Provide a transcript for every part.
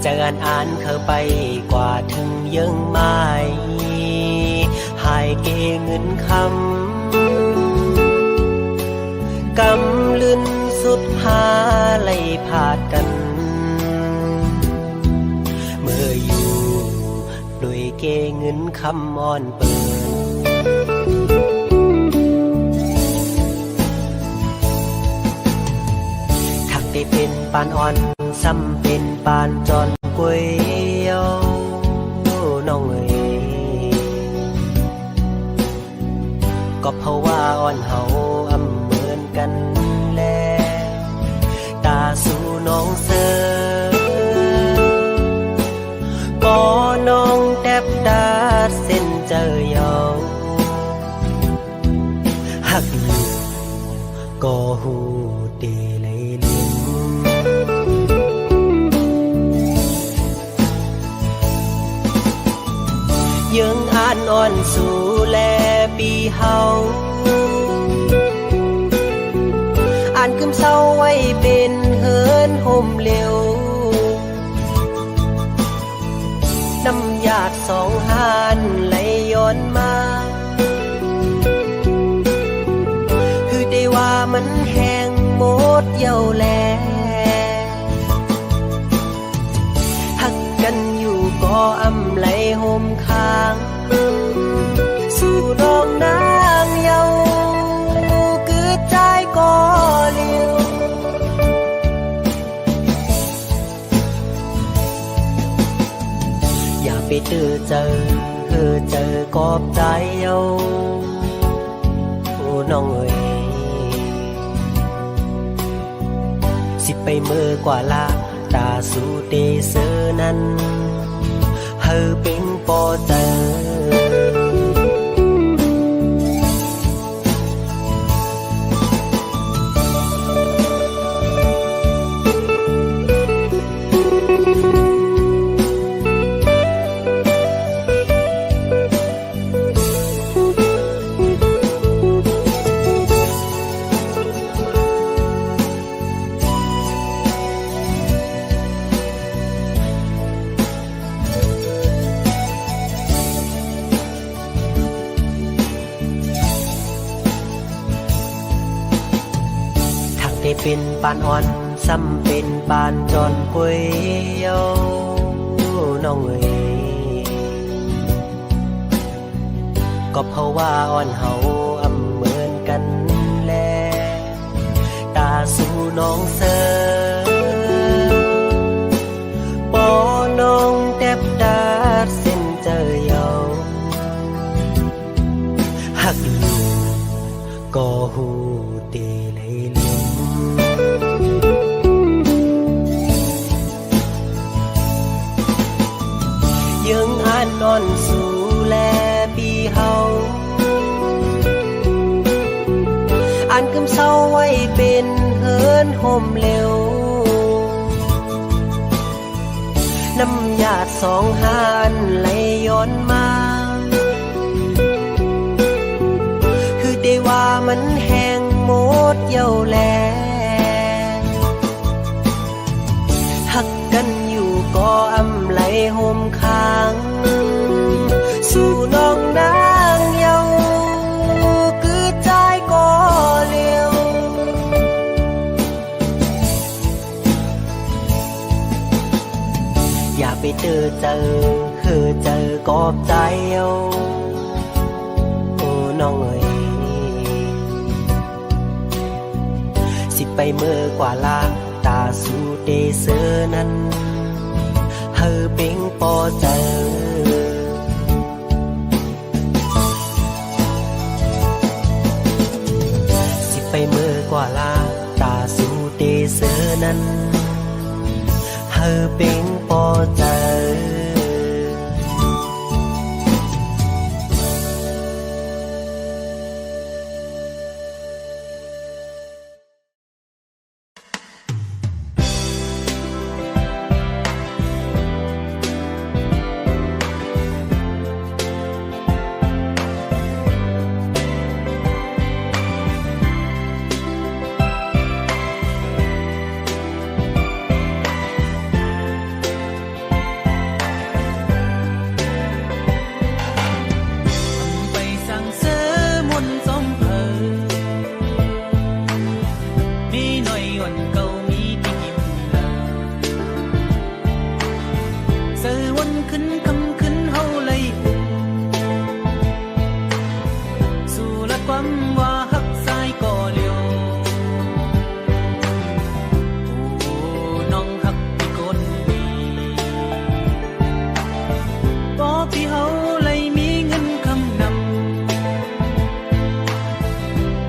จะอ่านเข้าไปกว่าถึงยังไม่หายเกเงินคำกำลืนสุดหาไล่ผาดกันเมื่ออยู่โดยเกเงินคำอ่อนเปิดทักได้เป็นปานอ่อนซ้ำเป็นปานจอนก๋วยเตี๋ยวน้องเอ๋ยก็เพราะว่าอ่อนเฮาอำเหมือนกันแล้วตาสู่น้องเสือก็น้องแทบดาเส้นเจอยาวหักอยู่ก็หูเตเลยลืมยังอ่านอ่อนสู่แลปีเฮาอ่านคืมเศร้าไว้เป็นเฮินห่มเร็วน้ำหยาดสองหานไหลย้อนมาคือได้ว่ามันแห้งหมดเย้าแลหักกันอยู่ก็อำไหลห่มค้างสู่ดองนางเยาคือใจก็เลี้ยวอย่าไปเจอกอบใจเยาโอ้น้องเอ๋ยสิไปเมื่อกว่าละตาสู่เตเสอนั้นเฮอเป็นปอเจอเป็นปานอ่อนซ้ำเป็นปานจอนก๋วยเตี๋ยวน้องเอ๋ยก็เพราะว่าอ่อนเฮาอำเหมือนกันแลตาสู่น้องเสือปอน้องแทบดาเส้นเจอยาวหักอยู่ก็หูเตเลยลืมยังอ่านนอนสู่แลปีเฮาอ่านคำเศร้าไว้เป็นเฮินห่มเร็วน้ำหยาดสองหานไหลย้อนมาคือได้ว่ามันแห้งหมดเย้าแลหักกันอยู่ก็อำไหลห่มค้างสู่น้องนางเยาคือใจก็เลี้ยวอย่าไปเจอกอบใจเอาโอ้น้องเอ๋ยสิไปเมื่อกว่าลาตาสู่เตเสอนั้นเฮอเป็งปอเจอสิไปเมื่อกว่าลาตาสู่เตเสอนั้นเฮอเป็งปอเจอ khấn khâm khấn hâu lấy dù là quắm hoa hắc sai cỏ liều nong hắc bị côn bì bỏ bị hâu lấy mi ngân khâm nằm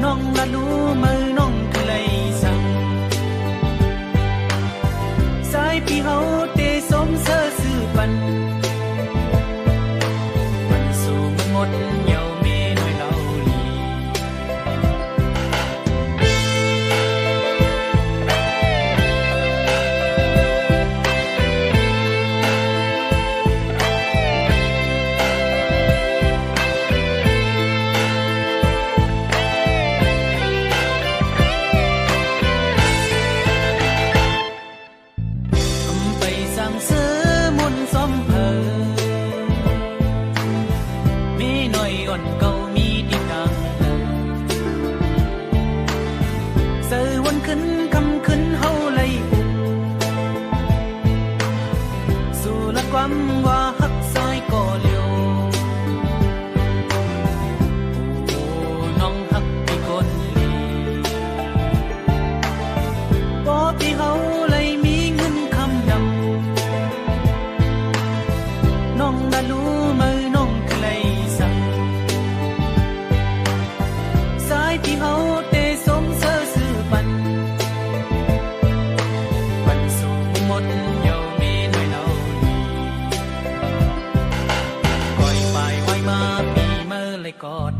nong là lú mơ nong cứ lấy sang sai bị hâu tê xóm sơ sư văn văn su một nhau mê nói lâu lì bay sang sơ muôn xóm hờ mi nói còn câu mi đi càng giờ quân khấn khâm khấn hâu lấy dù là quắm hoa hắc sai cỏ liều nong hắc bị con lì bỏ bị hâu lấy mi ngân khâm nằm nong đã lú mơ nong cứ lấy sang sai bị hâu tê xóm sơ sư văn văn su một nhau mê nói lâu lì coi bài hoài mà bị mơ lấy cọt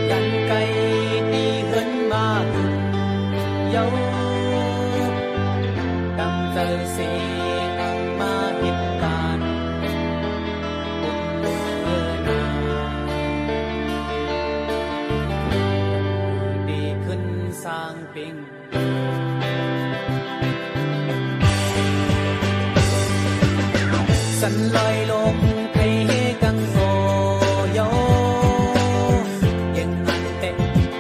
gắn cây đi hấn ma hừng dấu đang giờ xì đang ma hiệp can một mưa nào đi khấn sang bình sân loi lom thấy căng ngô dấu yên hạnh tệ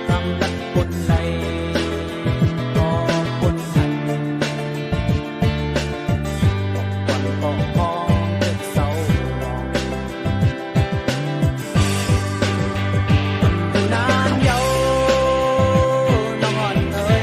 thăm đất quân này có quân hành còn có đất sâu lòng từ nan dấu nó ngọn thời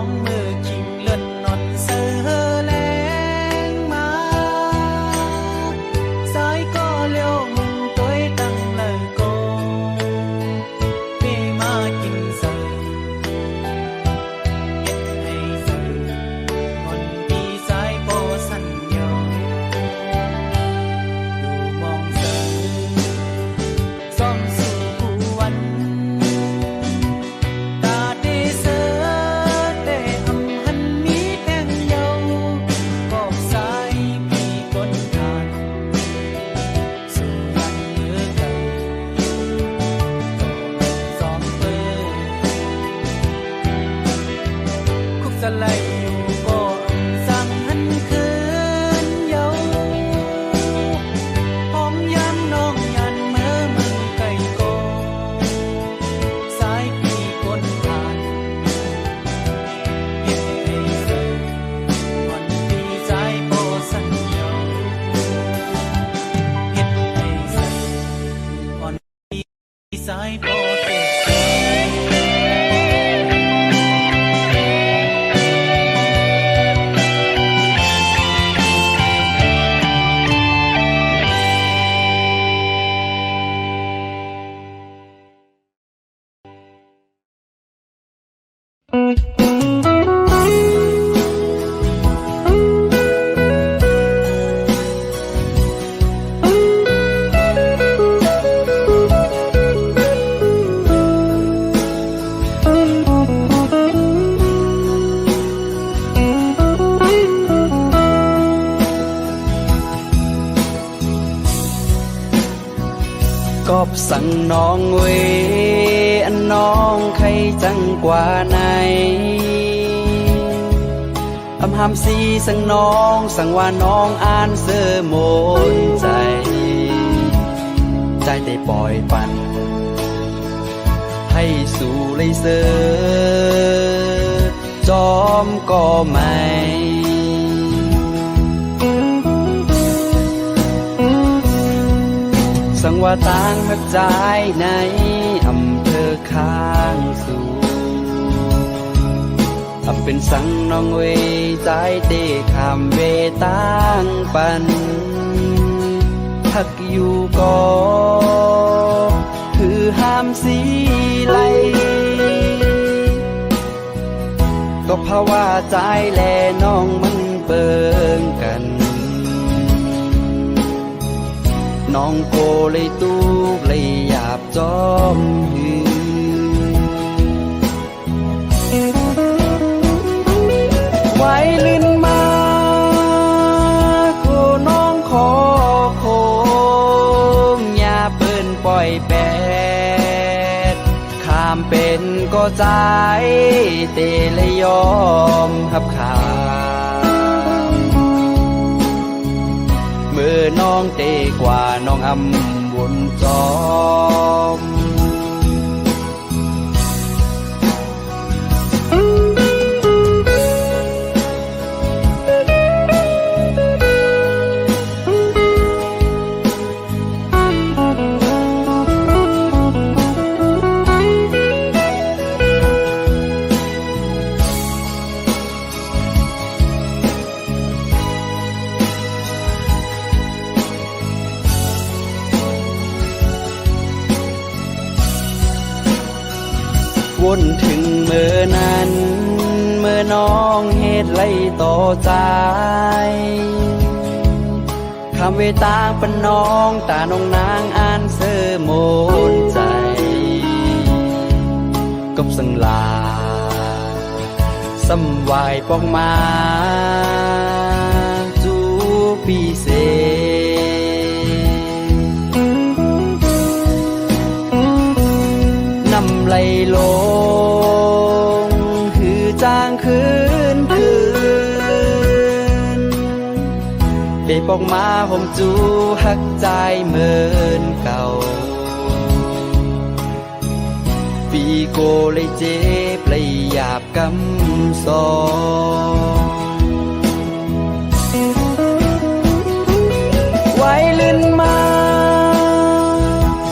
องมือคิงเลื่อนนอนเสือแรงมาสายก็เลี้ยวมุงตัวตั้งเลยก็เมมากินเสือเก็บให้เสือคนปีสายโปสัญญาอยู่มองเสือซ่อมสู่ผู้วันตาเดเสือแต่อำหันมีแทงเยาวกอบสายปีก้นทานสู่ยันเนื้อไก่สอมเปิดคุกสไลอยู่ก็อำสั่งหันคืนเยาหอมยันน้องยันเมื่อมึงไก่โกสายปีก้นทานเฮ็ดให้เสือวันปีสายโปสัญญาเฮ็ดให้เสือวันปีสายโปเต กอบสั่งน้องเวอันน้องใครจังกว่าไหนอำหามสีสั่งน้องสั่งว่าน้องอ่านเสื้อโมนใจ ใจได้ปล่อยปัน ให้สู่เลยเสือจอมก็ไม่ สั่งว่าต่างหักใจในอำเภอข้างสู่ทำเป็นสั่งน้องเวใจเตะข้ามเวต่างปันหักอยู่ก็คือห้ามสีไหลก็เพราะว่าใจแลน้องมันเบิ่งกัน น้องโกเลยตูกเลยหยาบจอมหือไว้ลิ้นมาโคน้องขอโคมอย่าเปิ้นปล่อยแปดข้ามเป็นก็ใจเตเลยยอมหับขาเมื่อน้องเตกว่าน้องอำวนจอมวนถึงเมื่อนั้นเมื่อน้องเหตุไล่ต่อใจคำเวตางเป็นน้องตาน้องนางอ่านเสื้อโมนใจกับสังลาสำวายปองมาจูปีเสนำไหลลงคือจางคืนเปปอกมาผมจูหักใจเหมือนเก่าปีโกเลยเจ็บเลยหยาบกำซองไว้ลื่นมา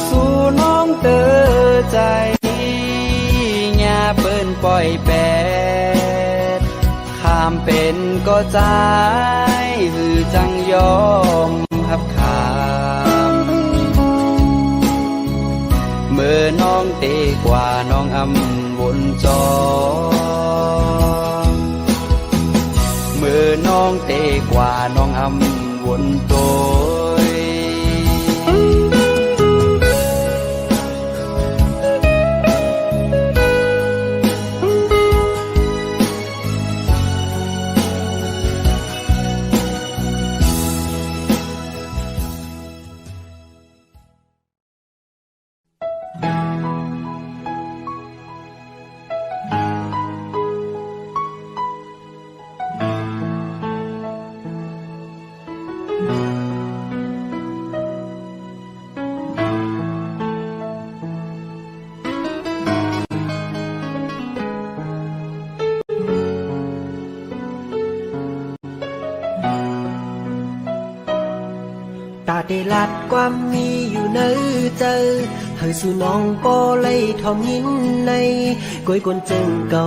สู่น้องเตอใจอย่าเปิ้นปล่อยแปร ามเป็นก็ใจหือจังยอมหับขามเมื่อน้องเตกว่าน้องอำวนจอเมื่อน้องเตกว่าน้องอำวนโตยตาได้ลัดความมีอยู่ในใจเฮยสู่น้องปอเลยทอมยินในก้อยกวนเจิงเก่า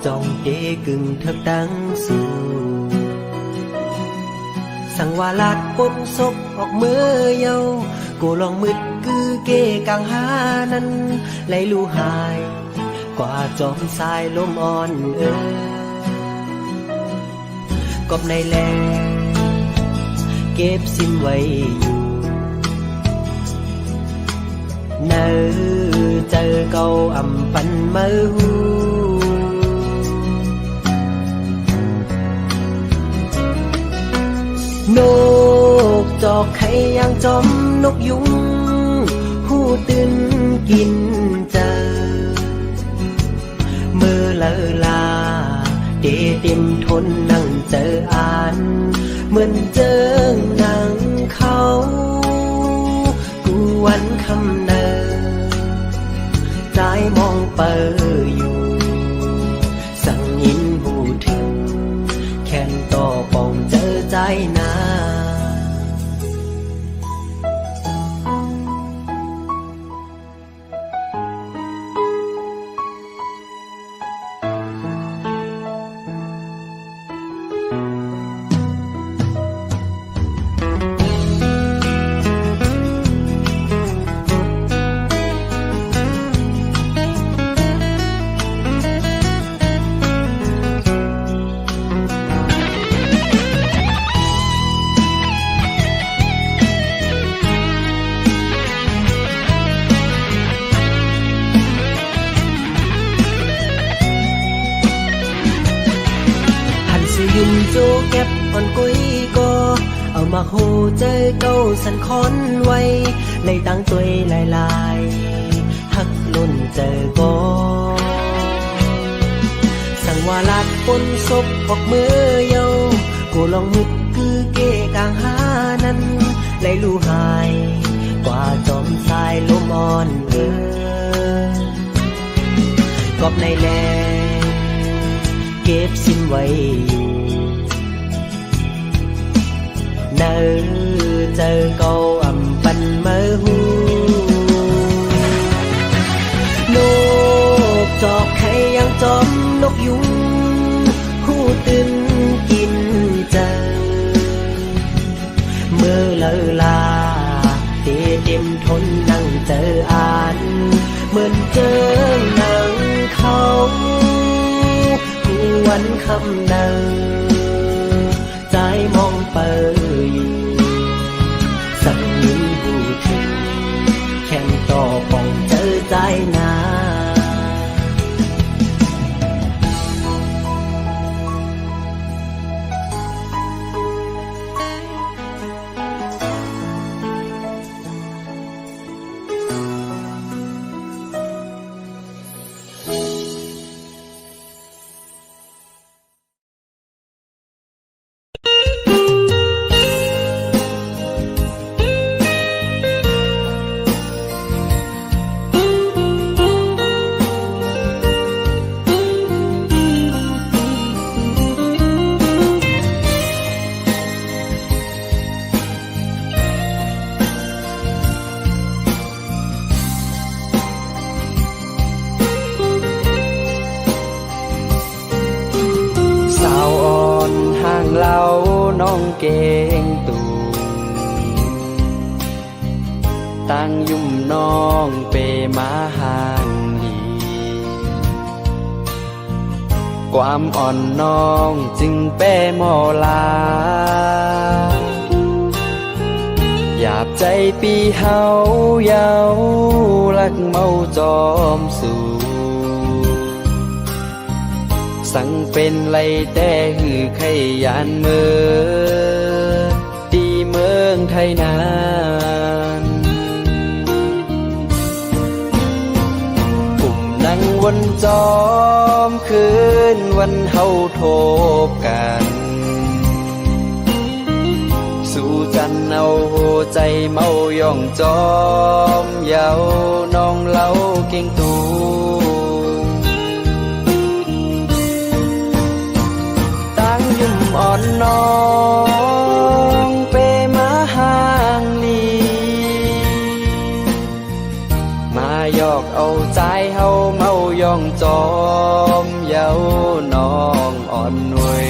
จองเดกึ่งเถิบดังสู่สั่งว่าลัดปนศพออกเมื่อเยากูลองมืดคือเกกลางหานั้นไหลลูหายกว่าจอมสายลมอ่อนกบในแลเก็บสิ้นไว้อยู่เนื้อเจอเก่าอำปันเมื่อหูนกจอกไข่ยางจอมนกยุงหูตื่นกินเจอเมื่อเลอลาเดเต็มทนนั่งเจออ่านเหมือนเจอหนังเขากูวันคำเนอใจมองเปออยู่สั่งยินหูถึงแค่นต่อปองเจอใจนา ยินโจเก็บอ่อนกุยก็เอามาโหเจอเก้าสันคอนไว้เลยตั้งตัวลายหักลุ่นเจอก็สั่งว่าลัดปนศพออกมือเยากูลองมึดคือเกกลางหานั้นเลยลู่หายกว่าจอมสายลมอ่อนกอบในแลเก็บสิ้นไว้อยู่เนื้อเจอเก่าอำปันเมื่อหูนกจอกไข่ยังจอมนกยุงหูตื่นกินเจอเมื่อเลอลาเต็มทนนั่งเจออ่านเหมือนเจอหนังเขาวันคำเดินใจมองเปิดอยู่สักนิดหูถึงแข่งต่อป้องเจอใจนา เกงตูตั้งยุ่มน้องเปมาห่างดีความอ่อนน้องจึงเป้มอลาหยาบใจปีเฮาเยาลักเมาจอมสู่สังเป็นไรแต่หือไขยานเมือตีเมืองไทยนานปุ่มนั่งวนจอมคืนวันเฮาโทบกันสู่จันเอาใจเมาย่องจอมเยาน้องเล่าเก่งตูตั้งยุ่มอ่อนน้องเปมาห่างลีมาหยอกเอาใจเฮาเมาย่องจอมเยาน้องอ่อนหน่วย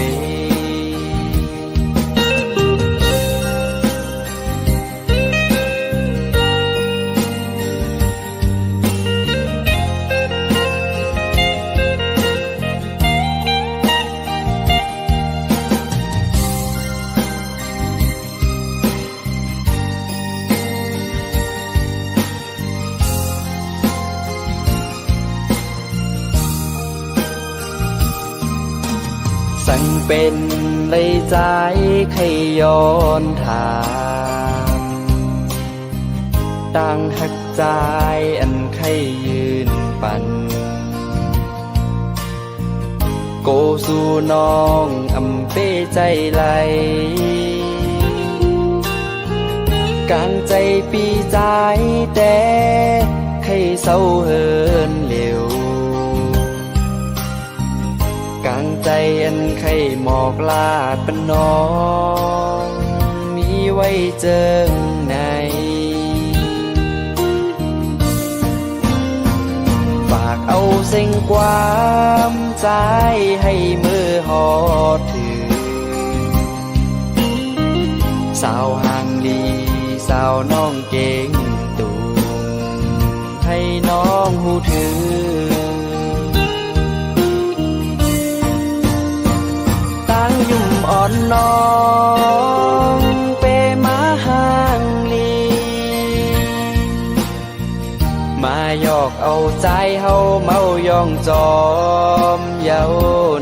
สั่งเป็นเลยใจใครย้อนถามตั้งหักใจอันใครยืนปั่นโกสู่น้องอำเป้ใจไหลกลางใจปีใจแต่ใครเศร้าเฮินเหลวกลางใจอันไข่หมอกลาดเป็นน้องมีไว้เจิงในฝากเอาเส้นความใจให้มือหอดถือสาวห่างลีสาวน้องเก่งตูให้น้องหูถือยุ่มอ่อนน้องเปมาห่างลีมาหยอกเอาใจเฮาเมาย่องจอมเยา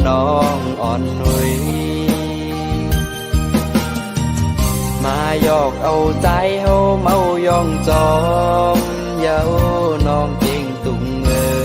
น้องอ่อนหนุ่ยมาหยอกเอาใจเฮาเมาย่องจอมเยาน้องเก่งตุงเอ๋ย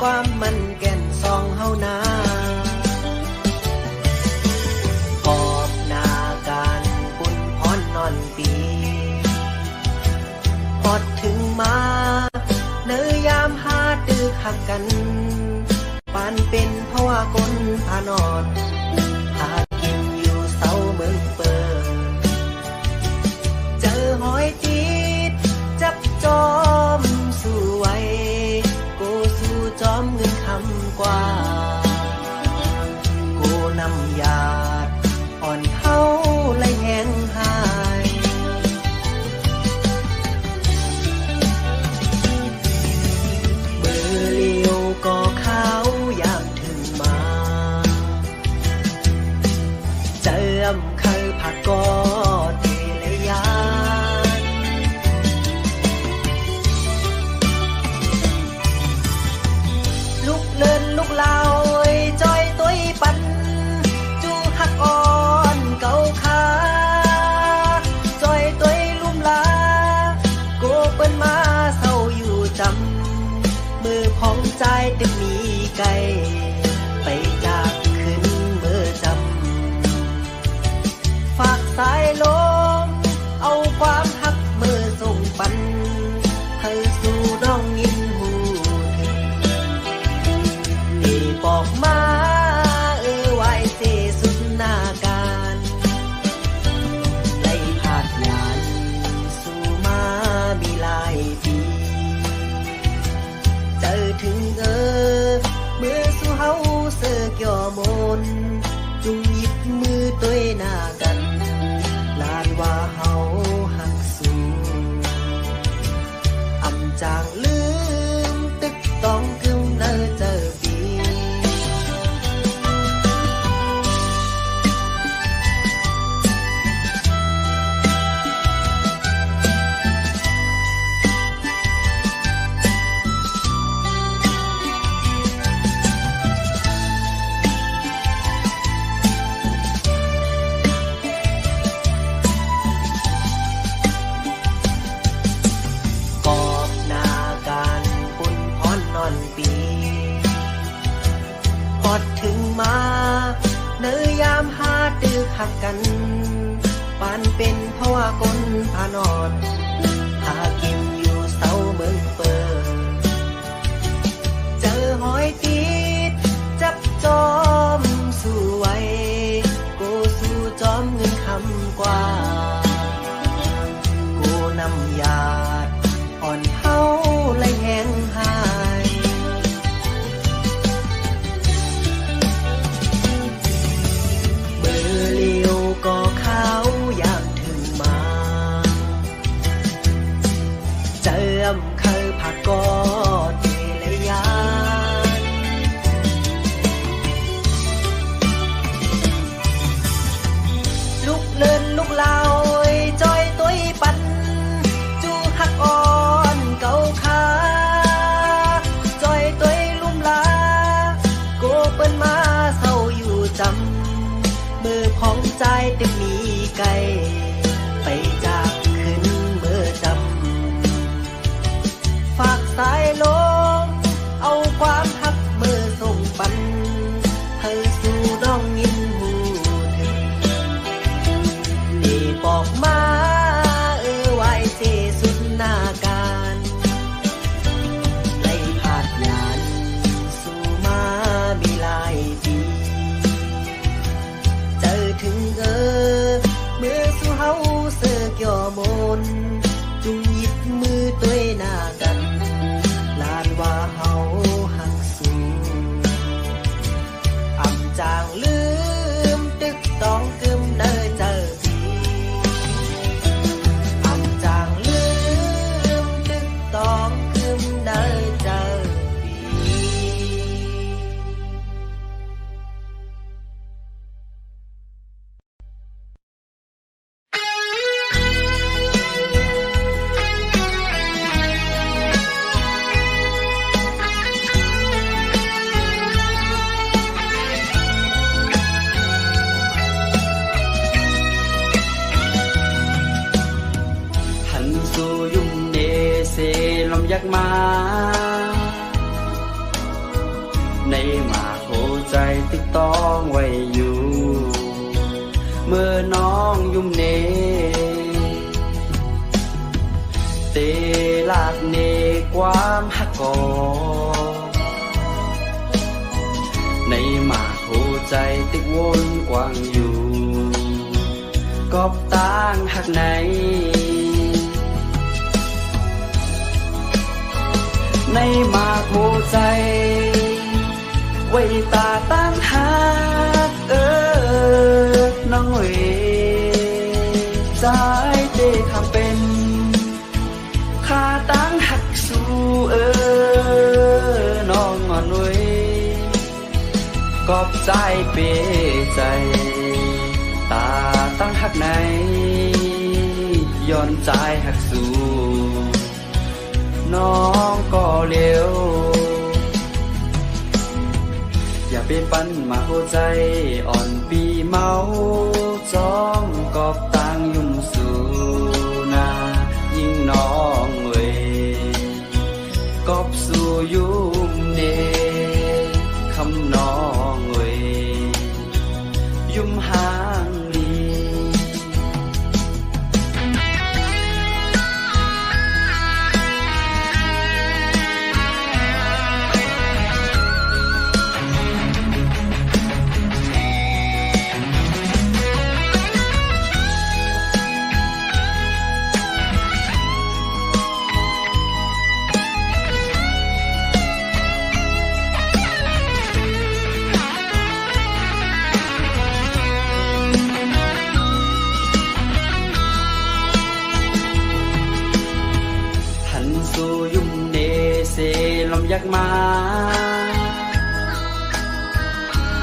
ความมันแก่นซองเฮานาขอบหน้าการบุญพรนอนปีพอดถึงมาเนยยามหาตึกหักกันปานเป็นเพราะว่าคนพานอนหากินอยู่เสาเมืองเปิดเจอหอยจีดจับจอมสู่ไว้กูสู่จอมเงินคำกว่ากูนำยาดอ่อนเฮาและแหงหา พองใจตึกมีไกลไปจากขึ้นเมื่อจำฝากสายลมเอาความหักเมื่อส่งปันให้สู่น้องยินหูที่บอกมาไว้เสสุดหน้าการได้ผาดงานสู่มามีหลายปีเจอถึงเมื่อสู่เฮาเสือกย่อมนจุงหยิบมือตัวหน้ากันลานว่าเฮาหักสู่อำจางลืมตึกต้องกึ่งเนอเจอปีพอดถึงมาเนยยามหาตึกหักกันปานเป็นเพราะว่าคนพานอนหากินอยู่เสาเมืองเปิดเจอหอยติดจับจอมสู้ไว้กูสู้จอมเงินคำกว่ากูนำยาดอ่อนเฮาและแห้งหายก็เขายามถึงมาเจิมเคยผักกอดเทเลยานลูกเลินลูกลาวจอยตัวปันจูหักอ่อนเก่าขาจอยตัวลุ่มลาโกเปิ้นมาเศร้าอยู่จำมือพองใจตึกมีไกลไปจากขึ้นเมื่อจำฝากสายลมเอาความหักเมื่อส่งปันให้สู่น้องยินหูถึงได้บอกมาไว้เสสุดหน้าการได้ผาดงานสู่มามีหลายปีถึงเมื่อสู่เฮาเสือกย่อมนจุงหยิบมือตัวหน้ากันลานว่าเฮาหักสู่อำจางลืมตึกต้องกึมเนอเจอปีอำจางลืมตึกต้องกึมเนอเจออยากมาในหมาโหใจตึกต้องไว้อยู่เมื่อน้องยุ่มเนเตลากเนความหักกอในหมาโหใจตึกวนกว้างอยู่กอบต่างหักไหนในมาโคใจไว้ตาตั้งหาน้องเวใจเตทำเป็นข้าตั้งหักสู้น้องอ่อนเวกอบใจเปใจตาตั้งหักไหนย้อนใจหักสู้น้องก็เร็วอย่าไปปั้นมาหัวใจอ่อนปีเมาจ้องกอบตังยุ่มสู่นายิ่งน้องเวยกอบสู่ยุ่ม ำน้องเว้ยยุ่มหางลี หันสู่ยุ่มเนเซลมยักมา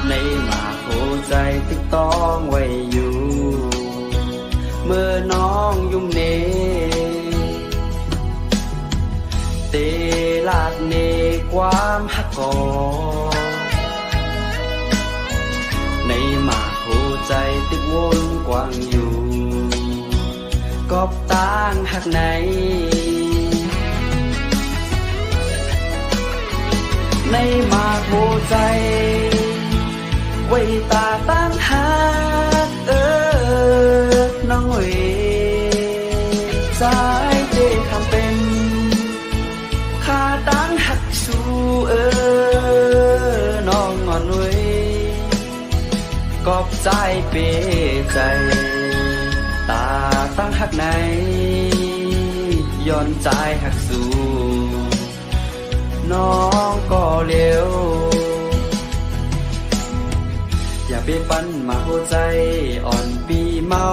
ในหมาโหใจติดต้องไว้อยู่ เมื่อน้องยุ่มเน เตลาดเนความหักกอในหมาโหใจติดวนกว้างอยู่กอบต่างหักไหน ในหมากโหใจไว้ตาตั้งหากน้องเอ๋สายเจคำเป็นข้าตั้งหักสู่น้องอ่อนเว้ยกอบใจเปใจตาตั้งหักไหนย้อนใจหักสู่น้องก็เร็วอย่าไปปั้นมาหัวใจอ่อนปีเมา